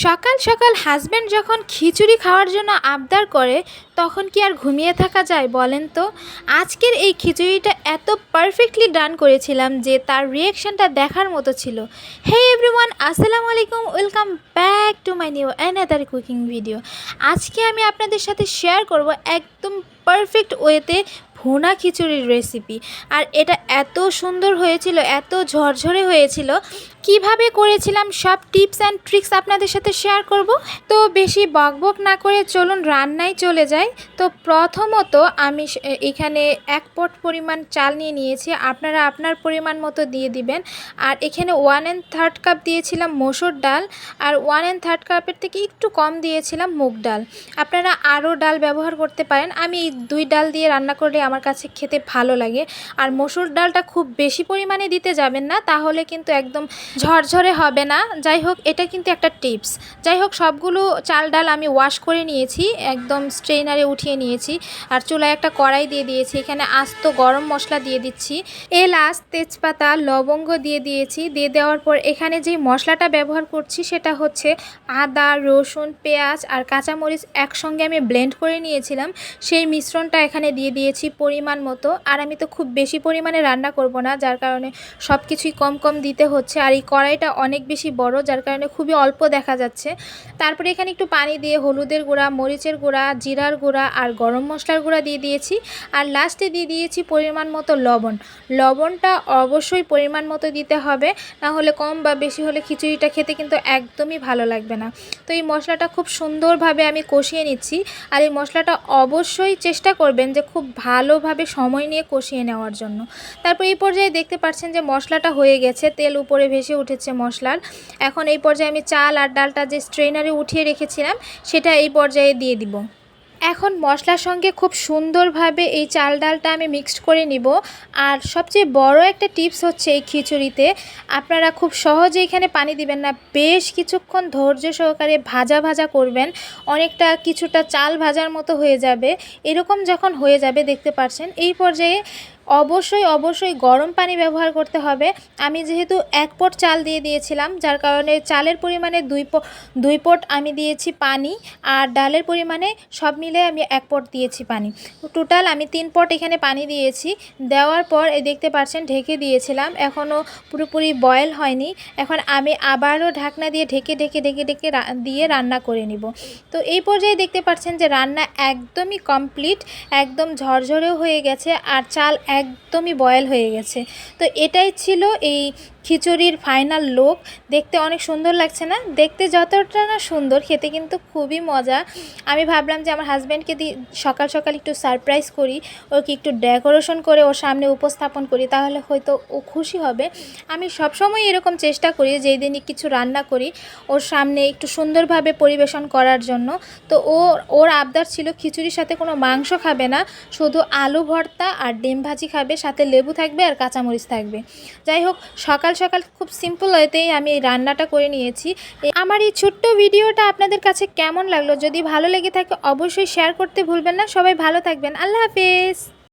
সকাল সকাল হাজব্যান্ড যখন খিচুড়ি খাওয়ার জন্য আবদার করে তখন কি আর ঘুমিয়ে থাকা যায় বলেন তো। আজকের এই খিচুড়িটা এত পারফেক্টলি ডান করেছিলাম যে তার রিয়াকশানটা দেখার মতো ছিল। হে এভরিওয়ান, আসসালামু আলাইকুম, welcome back to my new another cooking video. আজকে আমি আপনাদের সাথে শেয়ার করব একদম পারফেক্ট ওয়েতে ভুনা খিচুড়ির রেসিপি। আর এটা এত সুন্দর হয়েছিল, এত ঝরঝরে হয়েছিল, কিভাবে করেছিলাম সব টিপস অ্যান্ড ট্রিক্স আপনাদের সাথে শেয়ার করব। তো বেশি বকবক না করে চলুন রান্নায় চলে যাই। তো প্রথমত আমি এখানে 1 পট পরিমাণ চাল নিয়ে নিয়েছি, আপনারা আপনার পরিমাণ মতো দিয়ে দিবেন। আর এখানে 1/3 কাপ দিয়েছিলাম মসুর ডাল, আর 1/3 কাপের থেকে একটু কম দিয়েছিলাম মুগ ডাল। আপনারা আরও ডাল ব্যবহার করতে পারেন, আমি 2 ডাল দিয়ে রান্না করলে আমার কাছে খেতে ভালো লাগে। আর মসুর ডালটা খুব বেশি পরিমাণে দিতে যাবেন না, তাহলে কিন্তু একদম ঝরঝরে হবে না। যাই হোক, এটা কিন্তু একটা টিপস। যাই হোক, সবগুলো চাল ডাল আমি ওয়াশ করে নিয়েছি, একদম স্ট্রেনারে উঠিয়ে নিয়েছি। আর চুলায় একটা কড়াই দিয়ে দিয়েছি, এখানে আস্ত গরম মশলা দিয়ে দিচ্ছি, এলাচ, তেজপাতা, লবঙ্গ দিয়ে দিয়েছি। দিয়ে দেওয়ার পর এখানে যেই মশলাটা ব্যবহার করছি সেটা হচ্ছে আদা, রসুন, পেঁয়াজ আর কাঁচামরিচ একসঙ্গে আমি ব্লেন্ড করে নিয়েছিলাম, সেই মিশ্রণটা এখানে দিয়ে দিয়েছি পরিমাণ মতো। আর আমি তো খুব বেশি পরিমাণে রান্না করব না, যার কারণে সব কিছুই কম কম দিতে হচ্ছে। আর এই কড়াইটা অনেক বেশি বড়, যার কারণে খুবই অল্প দেখা যাচ্ছে। তারপরে এখানে একটু পানি দিয়ে হলুদের গুঁড়া, মরিচের গুঁড়া, জিরার গুঁড়া আর গরম মশলার গুঁড়া দিয়ে দিয়েছি। আর লাস্টে দিয়ে দিয়েছি পরিমাণ মতো লবণ। লবণটা অবশ্যই পরিমাণ মতো দিতে হবে, না হলে কম বা বেশি হলে খিচুড়িটা খেতে কিন্তু একদমই ভালো লাগবে না। তো এই মশলাটা খুব সুন্দরভাবে আমি কষিয়ে নিচ্ছি। আর এই মশলাটা অবশ্যই চেষ্টা করবেন যে খুব ভালোভাবে সময় নিয়ে কষিয়ে নেওয়ার জন্য। তারপর এই পর্যায়ে দেখতে পাচ্ছেন যে মশলাটা হয়ে গেছে, তেল উপরে ভেসে উঠেছে মশলার। এখন এই পর্যায়ে আমি চাল আর ডালটা যে স্ট্রেনারে উঠিয়ে রেখেছিলাম সেটা এই পর্যায়ে দিয়ে দিব। এখন মশলার সঙ্গে খুব সুন্দরভাবে এই চাল ডালটা আমি মিক্সড করে নিব। আর সবচেয়ে বড় একটা টিপস হচ্ছে এই খিচুড়িতে আপনারা খুব সহজে এখানে পানি দিবেন না, বেশ কিছুক্ষণ ধৈর্য সহকারে ভাজা ভাজা করবেন। অনেকটা কিছুটা চাল ভাজার মতো হয়ে যাবে। এরকম যখন হয়ে যাবে দেখতে পাচ্ছেন, এই পর্যায়ে অবশ্যই গরম পানি ব্যবহার করতে হবে। আমি যেহেতু 1 পট চাল দিয়ে দিয়েছিলাম, যার কারণে চালের পরিমাণে 2 পট আমি দিয়েছি পানি, আর ডালের পরিমাণে সব মিলে আমি 1 পট দিয়েছি পানি। টোটাল আমি 3 পট এখানে পানি দিয়েছি। দেওয়ার পর দেখতে পাচ্ছেন ঢেকে দিয়েছিলাম, এখনও পুরোপুরি বয়েল হয়নি। এখন আমি আবারও ঢাকনা দিয়ে ঢেকে দিয়ে রান্না করে নিব। তো এই পর্যায়ে দেখতে পাচ্ছেন যে রান্না একদমই কমপ্লিট, একদম ঝরঝরেও হয়ে গেছে আর চাল একদমই বয়েল হয়ে গেছে। তো এটাই ছিল এই খিচুড়ির ফাইনাল লুক। দেখতে অনেক সুন্দর লাগছে না? দেখতে যতটা না সুন্দর, খেতে কিন্তু খুবই মজা। আমি ভাবলাম যে আমার হাজব্যান্ডকে সকাল সকাল একটু সারপ্রাইজ করি, ওকে একটু ডেকোরেশন করে ওর সামনে উপস্থাপন করি, তাহলে হয়তো ও খুশি হবে। আমি সবসময় এরকম চেষ্টা করি যেই দিনই কিছু রান্না করি ওর সামনে একটু সুন্দরভাবে পরিবেশন করার জন্য। তো ওর আবদার ছিল খিচুড়ির সাথে কোনো মাংস খাবে না, শুধু আলু ভর্তা আর ডিম ভাজি খাবে, সাথে লেবু থাকবে আর কাঁচামরিচ থাকবে। যাই হোক, সকাল সকাল খুব সিম্পল ওয়েতেই আমি এই রান্নাটা করে নিয়েছি। আমার এই ছোট্ট ভিডিওটা আপনাদের কাছে কেমন লাগলো? যদি ভালো লেগে থাকে অবশ্যই শেয়ার করতে ভুলবেন না। সবাই ভালো থাকবেন, আল্লাহ হাফেজ।